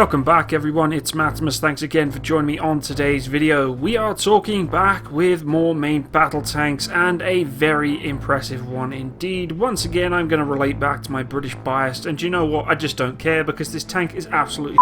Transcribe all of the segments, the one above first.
Welcome back everyone, it's Matsimus. Thanks again for joining me on today's video. We are talking back with more main battle tanks and a very impressive one indeed. Once again I'm going to relate back to my British bias, and you know what, I just don't care because this tank is absolutely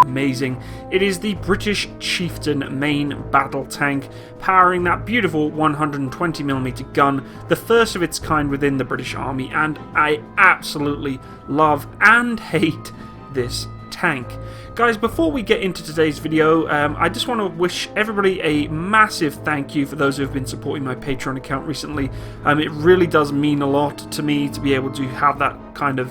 amazing. It is the British Chieftain main battle tank, powering that beautiful 120mm gun, the first of its kind within the British Army, and I absolutely love and hate this tank. Guys, before we get into today's video, I just want to wish everybody a massive thank you for those who have been supporting my Patreon account recently. It really does mean a lot to me to be able to have that kind of,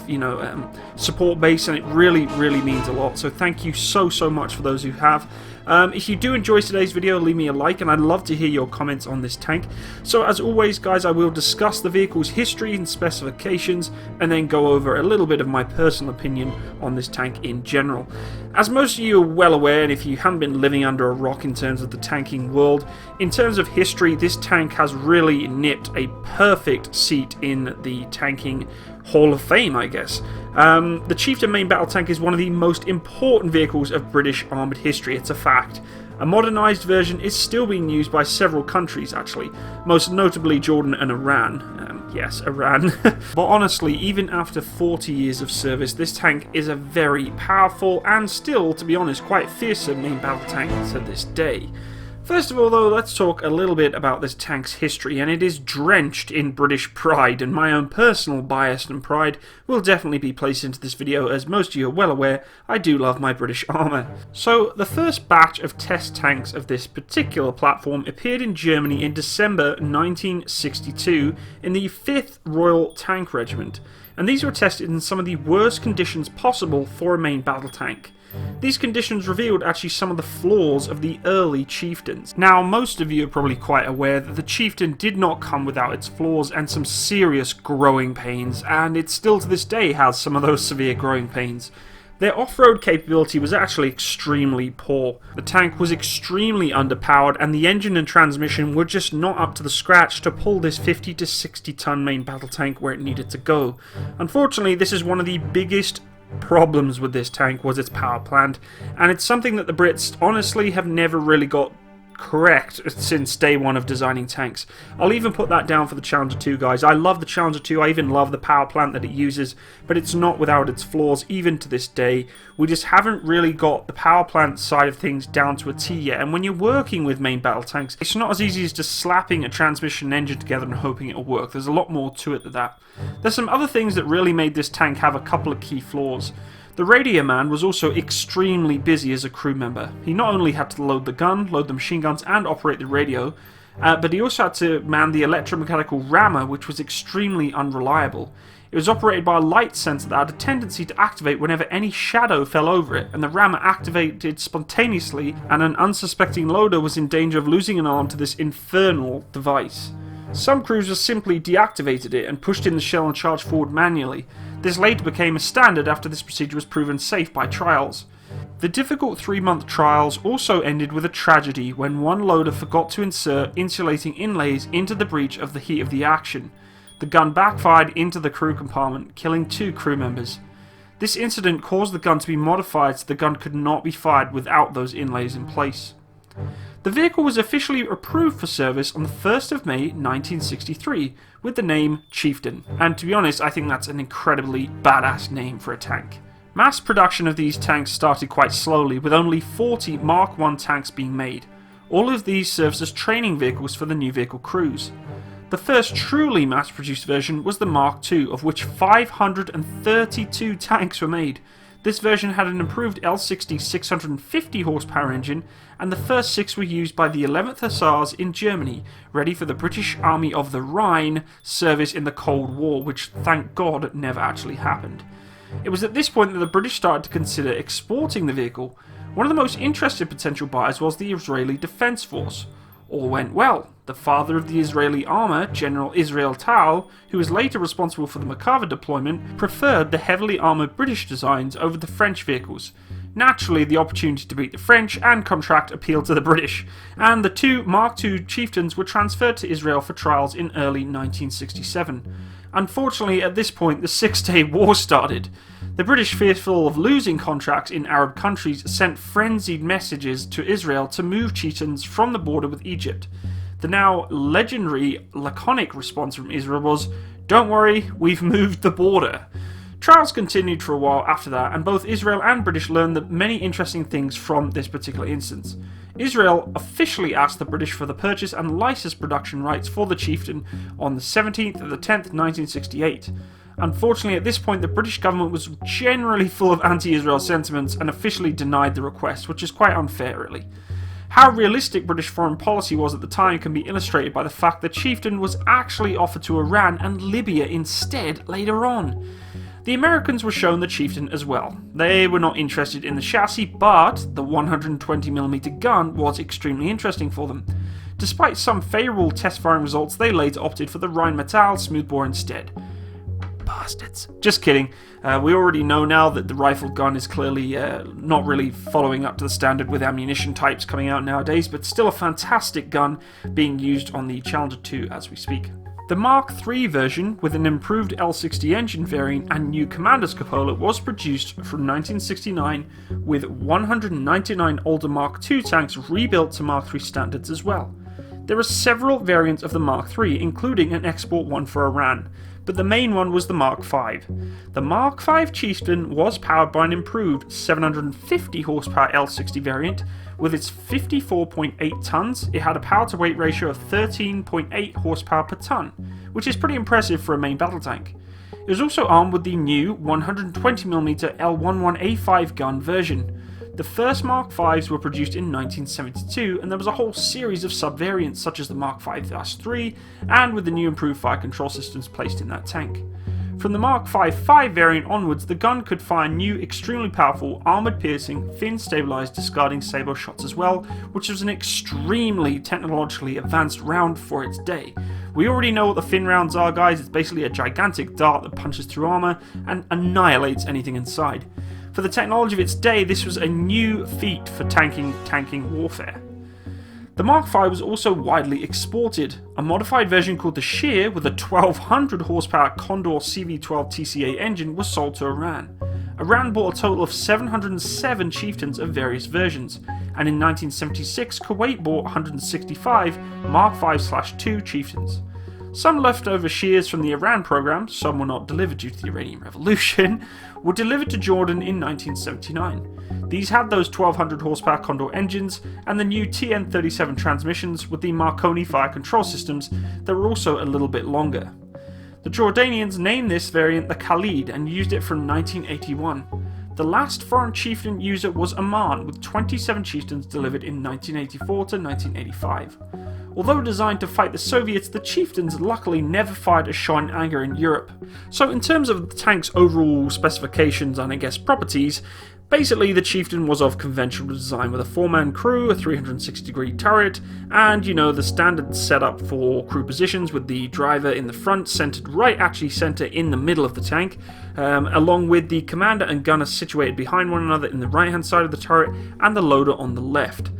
support base, and it really means a lot. So thank you so much for those who have. If you do enjoy today's video, leave me a like, and I'd love to hear your comments on this tank. So as always guys, I will discuss the vehicle's history and specifications, and then go over a little bit of my personal opinion on this tank in general. As most of you are well aware, and if you haven't been living under a rock in terms of the tanking world, in terms of history, this tank has really nipped a perfect seat in the tanking Hall of Fame, I guess. The Chieftain main battle tank is one of the most important vehicles of British armoured history, it's a fact. A modernised version is still being used by several countries actually, most notably Jordan and Iran. Yes, Iran. But honestly, even after 40 years of service, this tank is a very powerful and still, to be honest, quite fearsome main battle tank to this day. First of all though, let's talk a little bit about this tank's history, and it is drenched in British pride, and my own personal bias and pride will definitely be placed into this video, as most of you are well aware, I do love my British armour. So, the first batch of test tanks of this particular platform appeared in Germany in December 1962 in the 5th Royal Tank Regiment, and these were tested in some of the worst conditions possible for a main battle tank. These conditions revealed actually some of the flaws of the early Chieftains. Now, most of you are probably quite aware that the Chieftain did not come without its flaws and some serious growing pains, and it still to this day has some of those severe growing pains. Their off-road capability was actually extremely poor. The tank was extremely underpowered, and the engine and transmission were just not up to the scratch to pull this 50 to 60 ton main battle tank where it needed to go. Unfortunately, this is one of the biggest problems with this tank was its power plant, and it's something that the Brits honestly have never really got correct since day one of designing tanks. I'll even put that down for the Challenger 2 guys. I love the Challenger 2, I even love the power plant that it uses, but it's not without its flaws even to this day. We just haven't really got the power plant side of things down to a T yet, and when you're working with main battle tanks, it's not as easy as just slapping a transmission and engine together and hoping it'll work. There's a lot more to it than that. There's some other things that really made this tank have a couple of key flaws. The radio man was also extremely busy as a crew member. He not only had to load the gun, load the machine guns and operate the radio, but he also had to man the electromechanical rammer, which was extremely unreliable. It was operated by a light sensor that had a tendency to activate whenever any shadow fell over it, and the rammer activated spontaneously, and an unsuspecting loader was in danger of losing an arm to this infernal device. Some crews just simply deactivated it and pushed in the shell and charged forward manually. This later became a standard after this procedure was proven safe by trials. The difficult 3-month trials also ended with a tragedy when one loader forgot to insert insulating inlays into the breech of the heat of the action. The gun backfired into the crew compartment, killing 2 crew members. This incident caused the gun to be modified so the gun could not be fired without those inlays in place. The vehicle was officially approved for service on the 1st of May 1963 with the name Chieftain, and to be honest I think that's an incredibly badass name for a tank. Mass production of these tanks started quite slowly, with only 40 Mark I tanks being made. All of these served as training vehicles for the new vehicle crews. The first truly mass-produced version was the Mark II, of which 532 tanks were made. This version had an improved L60 650 horsepower engine, and the first 6 were used by the 11th Hussars in Germany, ready for the British Army of the Rhine service in the Cold War, which thank God never actually happened. It was at this point that the British started to consider exporting the vehicle. One of the most interested potential buyers was the Israeli Defense Force. All went well. The father of the Israeli armour, General Israel Tal, who was later responsible for the Merkava deployment, preferred the heavily armoured British designs over the French vehicles. Naturally, the opportunity to beat the French and contract appealed to the British, and the 2 Mark II Chieftains were transferred to Israel for trials in early 1967. Unfortunately, at this point, the Six-Day War started. The British, fearful of losing contracts in Arab countries, sent frenzied messages to Israel to move chieftains from the border with Egypt. The now legendary laconic response from Israel was, "Don't worry, we've moved the border." Trials continued for a while after that, and both Israel and British learned many interesting things from this particular instance. Israel officially asked the British for the purchase and license production rights for the Chieftain on the 17th of the 10th, 1968. Unfortunately, at this point, the British government was generally full of anti-Israel sentiments and officially denied the request, which is quite unfair, really. How realistic British foreign policy was at the time can be illustrated by the fact that Chieftain was actually offered to Iran and Libya instead later on. The Americans were shown the Chieftain as well. They were not interested in the chassis, but the 120mm gun was extremely interesting for them. Despite some favourable test firing results, they later opted for the Rheinmetall smoothbore instead. Bastards. Just kidding. We already know now that the rifled gun is clearly not really following up to the standard with ammunition types coming out nowadays, but still a fantastic gun being used on the Challenger 2 as we speak. The Mark III version, with an improved L60 engine variant and new commander's cupola, was produced from 1969 with 199 older Mark II tanks rebuilt to Mark III standards as well. There are several variants of the Mark III, including an export one for Iran, but the main one was the Mark V. The Mark V Chieftain was powered by an improved 750 horsepower L60 variant. With its 54.8 tons, it had a power to weight ratio of 13.8 horsepower per ton, which is pretty impressive for a main battle tank. It was also armed with the new 120mm L11A5 gun version. The first Mark Vs were produced in 1972, and there was a whole series of sub-variants such as the Mark V-3 and with the new improved fire control systems placed in that tank. From the Mark V variant onwards, the gun could fire new extremely powerful armoured piercing, fin stabilised discarding sabot shots as well, which was an extremely technologically advanced round for its day. We already know what the fin rounds are, guys. It's basically a gigantic dart that punches through armour and annihilates anything inside. For the technology of its day, this was a new feat for tanking warfare. The Mark V was also widely exported. A modified version called the Shear, with a 1200 horsepower Condor CV-12 TCA engine, was sold to Iran. Iran bought a total of 707 Chieftains of various versions, and in 1976 Kuwait bought 165 Mark V/2 Chieftains. Some leftover Shears from the Iran program, some were not delivered due to the Iranian Revolution, were delivered to Jordan in 1979. These had those 1200 horsepower Condor engines and the new TN37 transmissions with the Marconi fire control systems that were also a little bit longer. The Jordanians named this variant the Khalid and used it from 1981. The last foreign chieftain user was Oman, with 27 chieftains delivered in 1984 to 1985. Although designed to fight the Soviets, the Chieftains luckily never fired a shot in anger in Europe. So in terms of the tank's overall specifications and I guess properties, basically the Chieftain was of conventional design with a 4-man crew, a 360-degree turret, and the standard setup for crew positions with the driver in the front centered center in the middle of the tank, along with the commander and gunner situated behind one another in the right hand side of the turret and the loader on the left.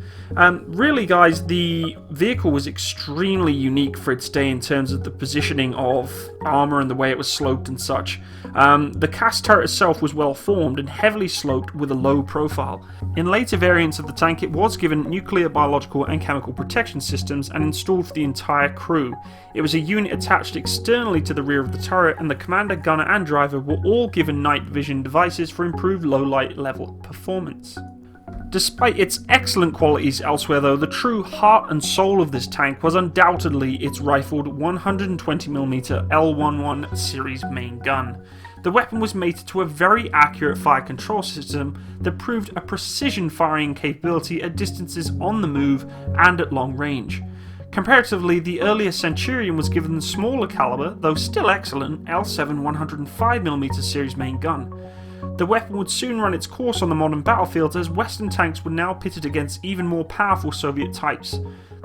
Really guys, the vehicle was extremely unique for its day in terms of the positioning of armour and the way it was sloped and such. The cast turret itself was well formed and heavily sloped with a low profile. In later variants of the tank, it was given nuclear, biological and chemical protection systems and installed for the entire crew. It was a unit attached externally to the rear of the turret, and the commander, gunner and driver were all given night vision devices for improved low light level performance. Despite its excellent qualities elsewhere though, the true heart and soul of this tank was undoubtedly its rifled 120mm L11 series main gun. The weapon was mated to a very accurate fire control system that proved a precision firing capability at distances on the move and at long range. Comparatively, the earlier Centurion was given the smaller caliber, though still excellent, L7 105mm series main gun. The weapon would soon run its course on the modern battlefield, as Western tanks were now pitted against even more powerful Soviet types.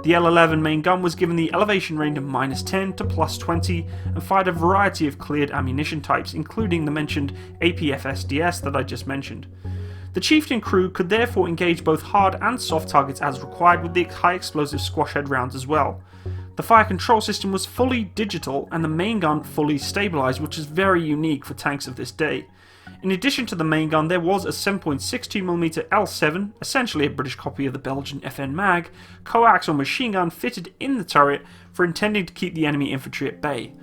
The L11 main gun was given the elevation range of -10 to +20 and fired a variety of cleared ammunition types, including the mentioned APF-SDS that I just mentioned. The Chieftain crew could therefore engage both hard and soft targets as required, with the high explosive squash head rounds as well. The The fire control system was fully digital and the main gun fully stabilised, which is very unique for tanks of this day. In addition to the main gun, there was a 7.62mm L7, essentially a British copy of the Belgian FN Mag, coaxial machine gun fitted in the turret for intending to keep the enemy infantry at bay.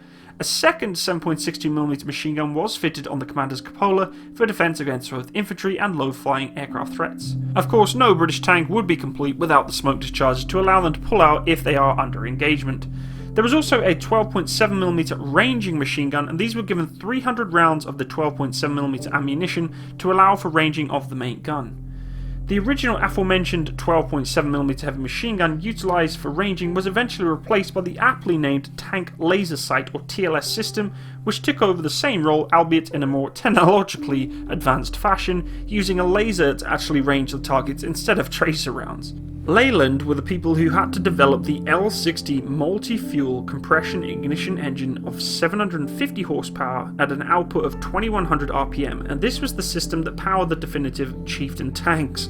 A second 7.62mm machine gun was fitted on the commander's cupola for defence against both infantry and low-flying aircraft threats. Of course, no British tank would be complete without the smoke discharges to allow them to pull out if they are under engagement. There was also a 12.7mm ranging machine gun, and these were given 300 rounds of the 12.7mm ammunition to allow for ranging of the main gun. The original aforementioned 12.7mm heavy machine gun utilised for ranging was eventually replaced by the aptly named Tank Laser Sight or TLS system, which took over the same role, albeit in a more technologically advanced fashion, using a laser to actually range the targets instead of tracer rounds. Leyland were the people who had to develop the L60 multi-fuel compression ignition engine of 750 horsepower at an output of 2100 RPM, and this was the system that powered the definitive Chieftain tanks.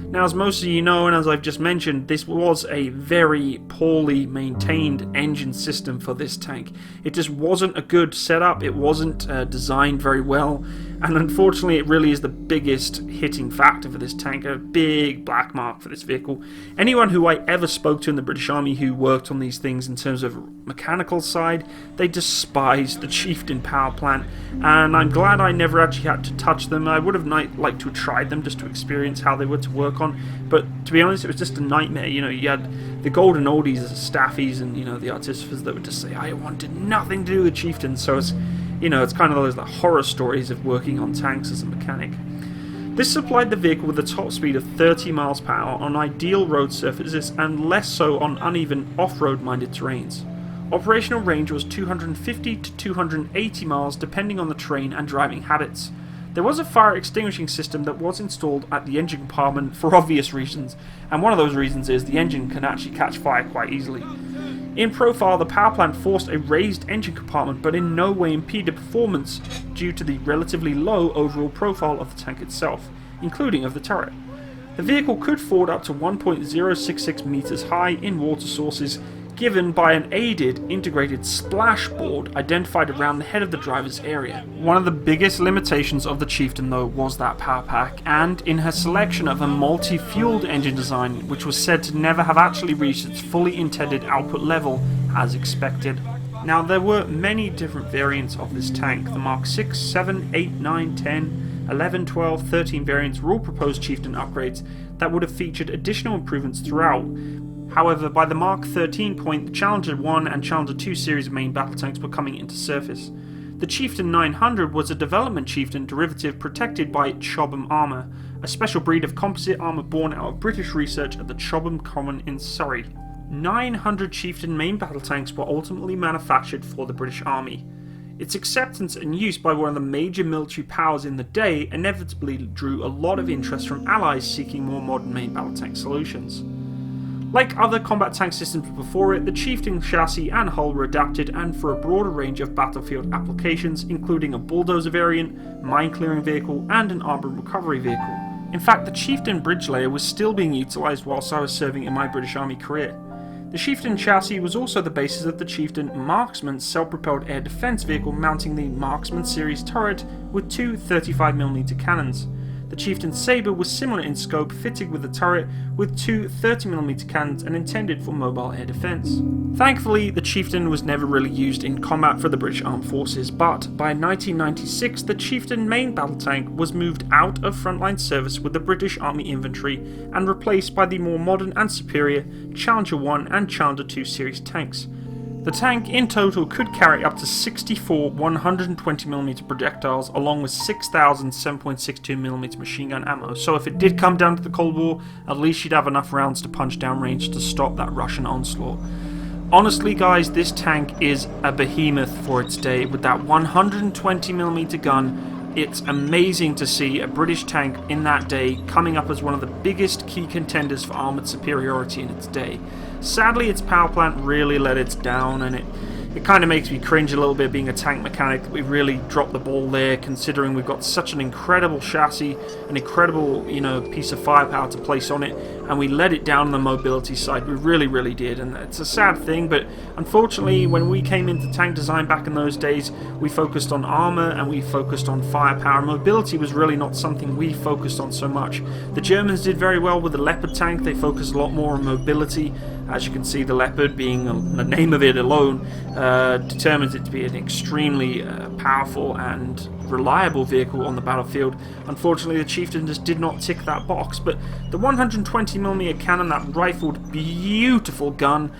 Now, as most of you know, and as I've just mentioned, this was a very poorly maintained engine system for this tank. It just wasn't a good setup, it wasn't designed very well, and unfortunately it really is the biggest hitting factor for this tank, a big black mark for this vehicle. Anyone who I ever spoke to in the British Army who worked on these things in terms of mechanical side, they despised the Chieftain power plant, and I'm glad I never actually had to touch them. I would have liked to have tried them just to experience how they were to work on, but to be honest, it was just a nightmare. You know, you had the golden oldies as staffies, and you know, the artificers that would just say, I wanted nothing to do with Chieftain. So it's, you know, it's kind of those like horror stories of working on tanks as a mechanic. This supplied the vehicle with a top speed of 30 miles per hour on ideal road surfaces and less so on uneven off-road minded terrains. Operational range was 250 to 280 miles depending on the terrain and driving habits. There was a fire extinguishing system that was installed at the engine compartment for obvious reasons, and one of those reasons is the engine can actually catch fire quite easily. In profile, the power plant forced a raised engine compartment but in no way impeded performance due to the relatively low overall profile of the tank itself, including of the turret. The vehicle could ford up to 1.066 meters high in water sources, given by an aided integrated splash board identified around the head of the driver's area. One of the biggest limitations of the Chieftain though was that power pack, and in her selection of a multi-fueled engine design which was said to never have actually reached its fully intended output level as expected. Now, there were many different variants of this tank. The Mark 6, 7, 8, 9, 10, 11, 12, 13 variants were all proposed Chieftain upgrades that would have featured additional improvements throughout. However, by the Mark 13 point, the Challenger 1 and Challenger 2 series of main battle tanks were coming into service. The Chieftain 900 was a development Chieftain derivative protected by Chobham armour, a special breed of composite armour born out of British research at the Chobham Common in Surrey. 900 Chieftain main battle tanks were ultimately manufactured for the British Army. Its acceptance and use by one of the major military powers in the day inevitably drew a lot of interest from allies seeking more modern main battle tank solutions. Like other combat tank systems before it, the Chieftain chassis and hull were adapted and for a broader range of battlefield applications, including a bulldozer variant, mine-clearing vehicle, and an armour recovery vehicle. In fact, the Chieftain bridge layer was still being utilised whilst I was serving in my British Army career. The Chieftain chassis was also the basis of the Chieftain Marksman self-propelled air defence vehicle mounting the Marksman series turret with two 35mm cannons. The Chieftain Sabre was similar in scope, fitted with a turret with two 30mm cannons and intended for mobile air defence. Thankfully, the Chieftain was never really used in combat for the British Armed Forces, but by 1996 the Chieftain main battle tank was moved out of frontline service with the British Army infantry and replaced by the more modern and superior Challenger 1 and Challenger 2 series tanks. The tank in total could carry up to 64 120mm projectiles along with 6,000 7.62mm machine gun ammo, so if it did come down to the Cold War, at least you'd have enough rounds to punch downrange to stop that Russian onslaught. Honestly guys, this tank is a behemoth for its day. With that 120mm gun, it's amazing to see a British tank in that day coming up as one of the biggest key contenders for armoured superiority in its day. Sadly, its power plant really let it down, and It kind of makes me cringe a little bit being a tank mechanic that we really dropped the ball there, considering we've got such an incredible chassis, an incredible, you know, piece of firepower to place on it, and we let it down on the mobility side. We really, really did, and it's a sad thing, but unfortunately when we came into tank design back in those days, we focused on armour and we focused on firepower. Mobility was really not something we focused on so much. The Germans did very well with the Leopard tank. They focused a lot more on mobility. As you can see, the Leopard, being the name of it alone, determines it to be an extremely powerful and reliable vehicle on the battlefield. Unfortunately, the Chieftain just did not tick that box, but the 120mm cannon, that rifled, beautiful gun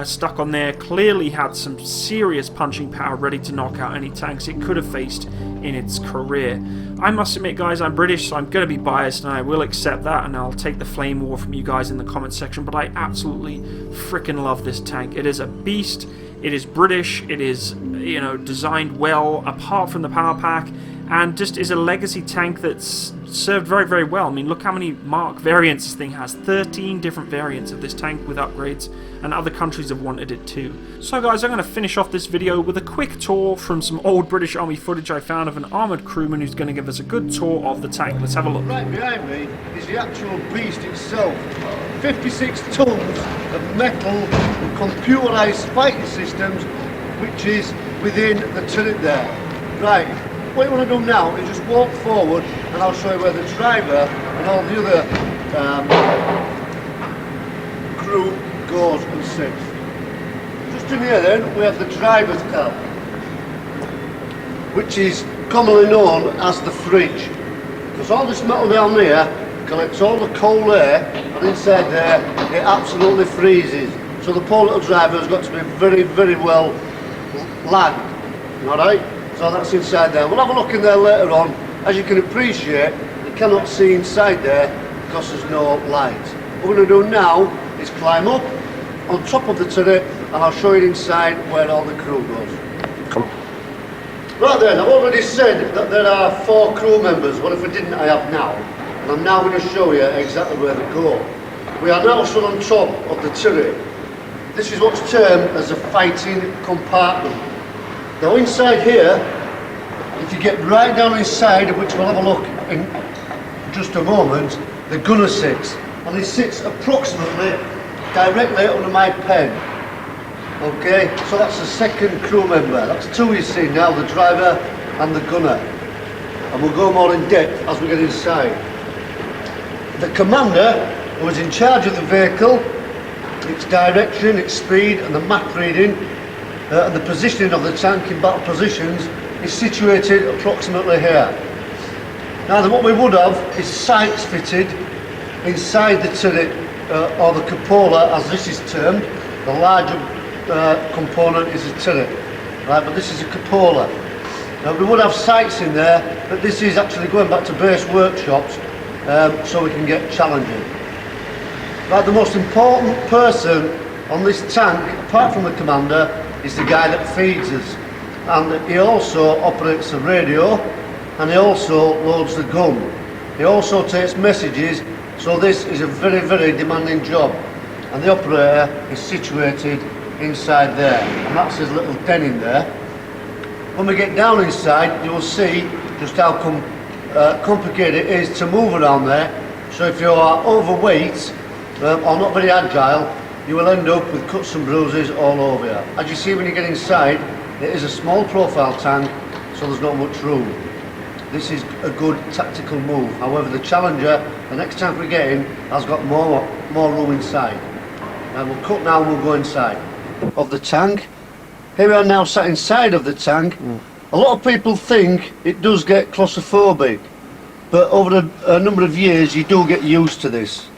stuck on there, clearly had some serious punching power, ready to knock out any tanks it could have faced in its career. I must admit, guys, I'm British, so I'm going to be biased, and I will accept that, and I'll take the flame war from you guys in the comment section, but I absolutely freaking love this tank. It is a beast. It is British. It is, you know, designed well, apart from the power pack, and just is a legacy tank that's served very, very well. I mean, look how many Mark variants this thing has. 13 different variants of this tank with upgrades, and other countries have wanted it too. So guys, I'm going to finish off this video with a quick tour from some old British Army footage I found of an armoured crewman who's going to give us a good tour of the tank. Let's have a look. Right behind me is the actual beast itself. 56 tons of metal and computerised fighting systems, which is within the turret there. Right, what you want to do now is just walk forward and I'll show you where the driver and all the other crew goes and sits. Just in here then, we have the driver's cab, which is commonly known as the fridge. Because all this metal down here collects all the cold air, and inside there it absolutely freezes. So the poor little driver has got to be very, very well lagged. Alright? So that's inside there. We'll have a look in there later on. As you can appreciate, you cannot see inside there because there's no light. What we're going to do now is climb up on top of the turret, and I'll show you inside where all the crew goes. Come on. Right then, I've already said that there are 4 crew members. Well, if I didn't, I have now. And I'm now going to show you exactly where they go. We are now stood on top of the turret. This is what's termed as a fighting compartment. Now inside here, if you get right down inside, which we'll have a look in just a moment, the gunner sits. And he sits approximately directly under my pen. Okay, so that's the second crew member. That's 2 you see now, the driver and the gunner. And we'll go more in depth as we get inside. The commander, who is in charge of the vehicle, its direction, its speed and the map reading and the positioning of the tank in battle positions, is situated approximately here. Now then, what we would have is sights fitted inside the turret, or the cupola as this is termed. The larger component is a turret, right, but this is a cupola. Now we would have sights in there, but this is actually going back to base workshops, so we can get challenging. Right, the most important person on this tank, apart from the commander, is the guy that feeds us. And he also operates the radio, and he also loads the gun. He also takes messages, so this is a very, very demanding job. And the operator is situated inside there, and that's his little den in there. When we get down inside, you will see just how complicated it is to move around there. So if you are overweight or not very agile, you will end up with cuts and bruises all over you. As you see when you get inside, it is a small profile tank, so there's not much room. This is a good tactical move. However, the Challenger, the next tank we get in, has got more room inside. And we'll cut now and we'll go inside of the tank. Here we are now sat inside of the tank. A lot of people think it does get claustrophobic, but over a number of years you do get used to this.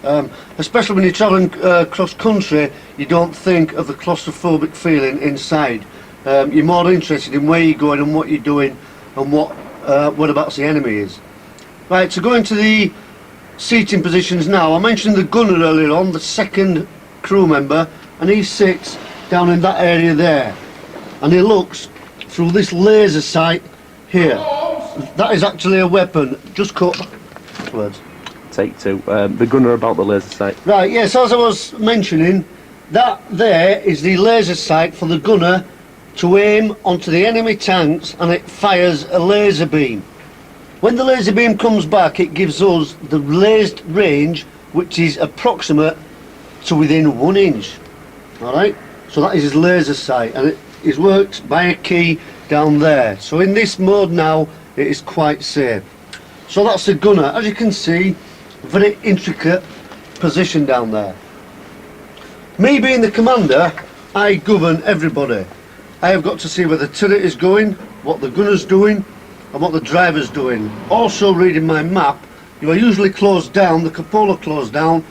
Especially when you're travelling cross country, you don't think of the claustrophobic feeling inside. You're more interested in where you're going and what you're doing and whereabouts the enemy is. Right, so going to the seating positions now. I mentioned the gunner earlier on, the second crew member, and he sits down in that area there, and he looks through this laser sight here. That is actually a weapon. Just cut words. Take 2. The gunner about the laser sight. Right, yes, as I was mentioning, that there is the laser sight for the gunner to aim onto the enemy tanks, and it fires a laser beam. When the laser beam comes back, it gives us the lased range, which is approximate to within 1 inch. Alright, so that is his laser sight, and it is worked by a key down there. So in this mode now, it is quite safe. So that's the gunner. As you can see, very intricate position down there. Me being the commander, I govern everybody. I have got to see where the turret is going, what the gunner's doing, and what the driver's doing. Also reading my map, you are usually closed down, the cupola closed down,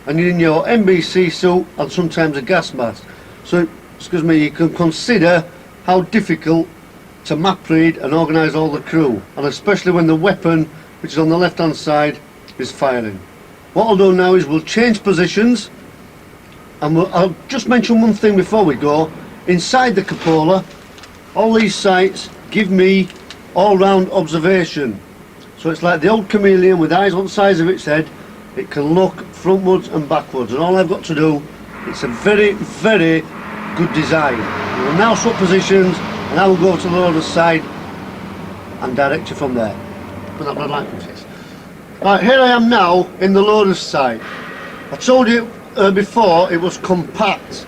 and you're in your NBC suit and sometimes a gas mask. So, excuse me, you can consider how difficult to map read and organise all the crew, and especially when the weapon, which is on the left hand side, is firing. What I'll do now is we'll change positions, and I'll just mention one thing before we go. Inside the cupola, all these sights give me all-round observation. So it's like the old chameleon with eyes on the sides of its head. It can look frontwards and backwards, and all I've got to do, it's a very, very good design. We will now swap positions, and I will go to the loader's side and direct you from there. Put that red light in face. Right, here I am now in the loader's side. I told you before it was compact.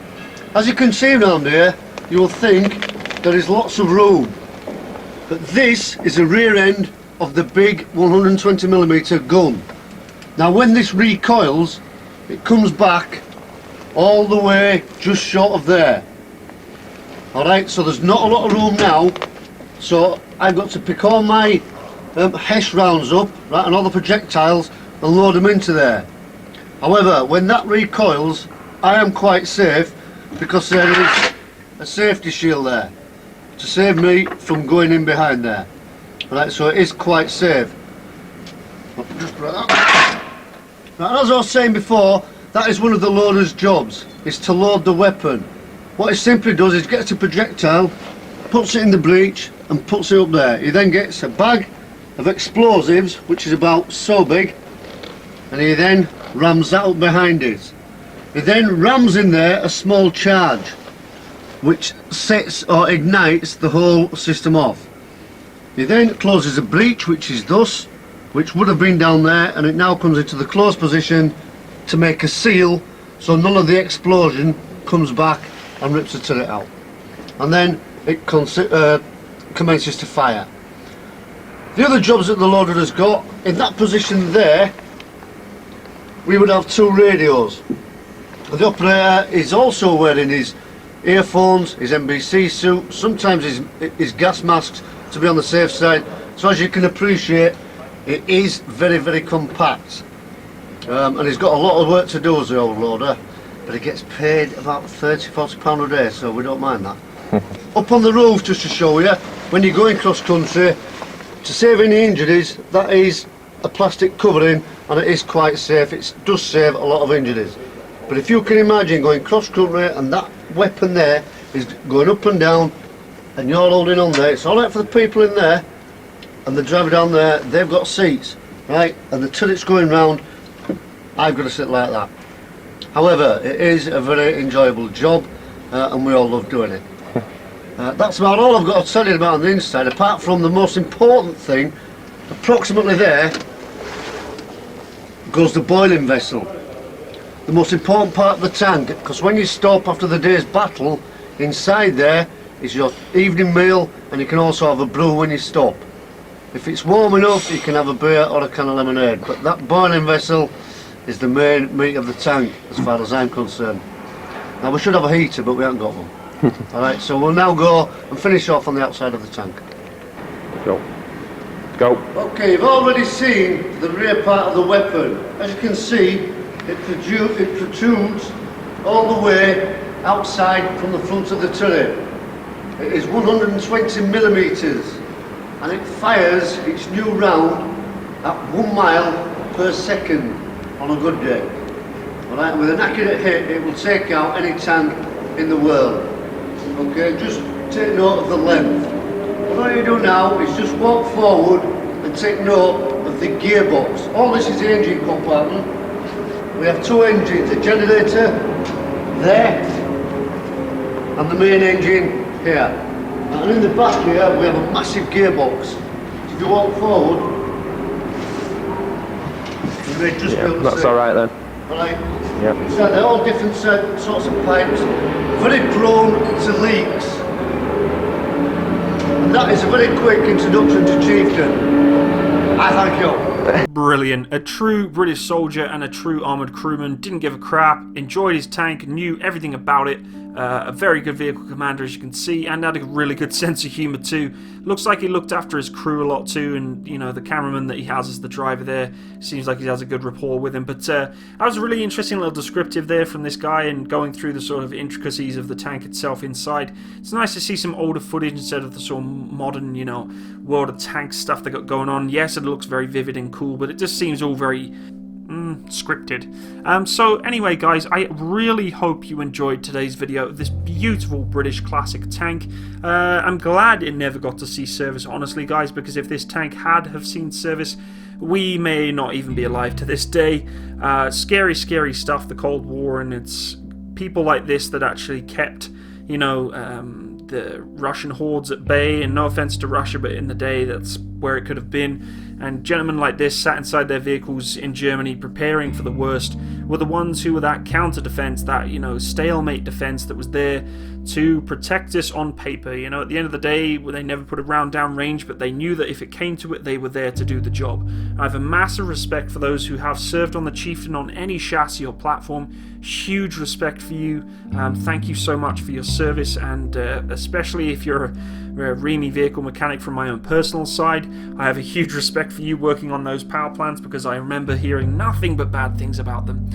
As you can see around here, you will think there is lots of room. But this is the rear end of the big 120mm gun. Now when this recoils, it comes back all the way just short of there. Alright, so there's not a lot of room now, so I've got to pick all my HESH rounds up, right, and all the projectiles, and load them into there. However, when that recoils, I am quite safe, because there is a safety shield there to save me from going in behind there. Right, so it is quite safe. Just like that. Right, as I was saying before, that is one of the loader's jobs, is to load the weapon. What he simply does is gets a projectile, puts it in the breech and puts it up there. He then gets a bag of explosives, which is about so big, and he then rams that up behind it. He then rams in there a small charge, which sets or ignites the whole system off. He then closes a breech, which is thus, which would have been down there, and it now comes into the closed position to make a seal, so none of the explosion comes back and rips the turret out. And then it commences to fire. The other jobs that the loader has got, in that position there, we would have 2 radios. The operator is also wearing his earphones, his NBC suit, sometimes his gas masks to be on the safe side. So as you can appreciate, it is very, very compact. And he's got a lot of work to do as the old loader, but he gets paid about £30–40 a day, so we don't mind that. Up on the roof, just to show you, when you're going cross country, to save any injuries, that is a plastic covering, and it is quite safe. It does save a lot of injuries. But if you can imagine going cross country and that weapon there is going up and down and you're holding on there, it's alright for the people in there and the driver down there, they've got seats, right, and the turret's going round, I've got to sit like that. However, it is a very enjoyable job, and we all love doing it. That's about all I've got to tell you about on the inside, apart from the most important thing. Approximately there goes the boiling vessel, the most important part of the tank, because when you stop after the day's battle, inside there is your evening meal, and you can also have a brew when you stop. If it's warm enough, you can have a beer or a can of lemonade, but that boiling vessel is the main meat of the tank as far as I'm concerned. Now we should have a heater, but we haven't got one. Alright, so we'll now go and finish off on the outside of the tank. Go. Go. Okay, you've already seen the rear part of the weapon. As you can see, it protrudes all the way outside from the front of the turret. It is 120mm, and it fires its new round at 1 mile per second on a good day. Alright, with an accurate hit, it will take out any tank in the world. Okay, just take note of the length. What you do now is just walk forward and take note of the gearbox. All this is the engine compartment. We have 2 engines, a generator there and the main engine here. And in the back here we have a massive gearbox. If you walk forward, you may just be able to That's see. alright then. Right. Yeah. So they're all different sorts of pipes, very prone to leaks. And that is a very quick introduction to Chieftain. I thank you. Brilliant. A true British soldier and a true armoured crewman. Didn't give a crap, enjoyed his tank, knew everything about it. A very good vehicle commander, as you can see, and had a really good sense of humour too. Looks like he looked after his crew a lot too, and you know, the cameraman that he has as the driver there, seems like he has a good rapport with him. But that was a really interesting little descriptive there from this guy, and going through the sort of intricacies of the tank itself inside. It's nice to see some older footage instead of the sort of modern, you know, World of Tanks stuff they got going on. Yes, it looks very vivid and cool, but it just seems all very scripted. So anyway guys, I really hope you enjoyed today's video of this beautiful British classic tank. I'm glad it never got to see service, honestly guys, because if this tank had have seen service, we may not even be alive to this day. Scary stuff, the Cold War, and it's people like this that actually kept, you know, the Russian hordes at bay. And no offense to Russia, but in the day that's where it could have been. And gentlemen like this sat inside their vehicles in Germany preparing for the worst were the ones who were that counter defense, that, you know, stalemate defense that was there to protect us on paper. You know, at the end of the day, they never put a round down range, but they knew that if it came to it, they were there to do the job. I have a massive respect for those who have served on the Chieftain on any chassis or platform. Huge respect for you. Thank you so much for your service, and especially if you're a Remy vehicle mechanic from my own personal side, I have a huge respect for you working on those power plants, because I remember hearing nothing but bad things about them.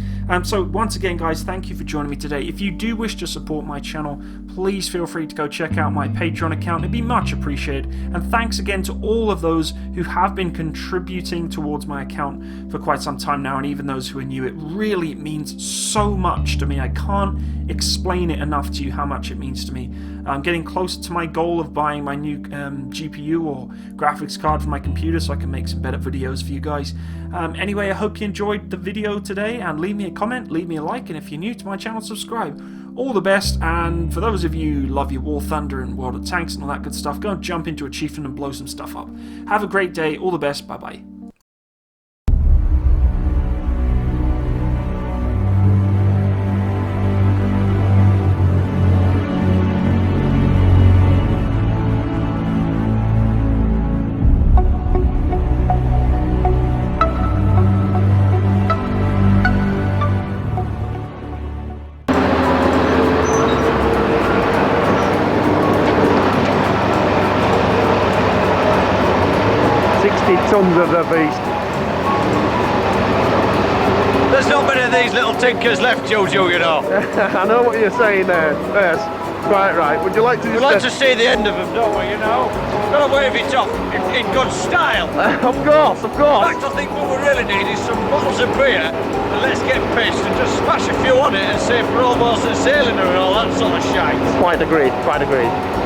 So once again guys, thank you for joining me today. If you do wish to support my channel, please feel free to go check out my Patreon account. It'd be much appreciated. And thanks again to all of those who have been contributing towards my account for quite some time now, and even those who are new. It really means so much to me. I can't explain it enough to you how much it means to me. I'm getting closer to my goal of buying my new GPU or graphics card for my computer so I can make some better videos for you guys. Anyway, I hope you enjoyed the video today, and leave me a comment, leave me a like, and if you're new to my channel, subscribe. All the best, and for those of you who love your War Thunder and World of Tanks and all that good stuff, go and jump into a Chieftain and blow some stuff up. Have a great day, all the best, bye bye. Tons of the beast. There's not many of these little tinkers left, Jojo, you know. I know what you're saying there. Yes, quite right. Would you like to just... We'd like to see the end of them, don't we, you know? Gotta wave it off in good style. Of course, of course. In fact, I think what we really need is some bottles of beer, and let's get pissed and just smash a few on it and say for all those that sailing and all that sort of shite. Quite agreed, quite agreed.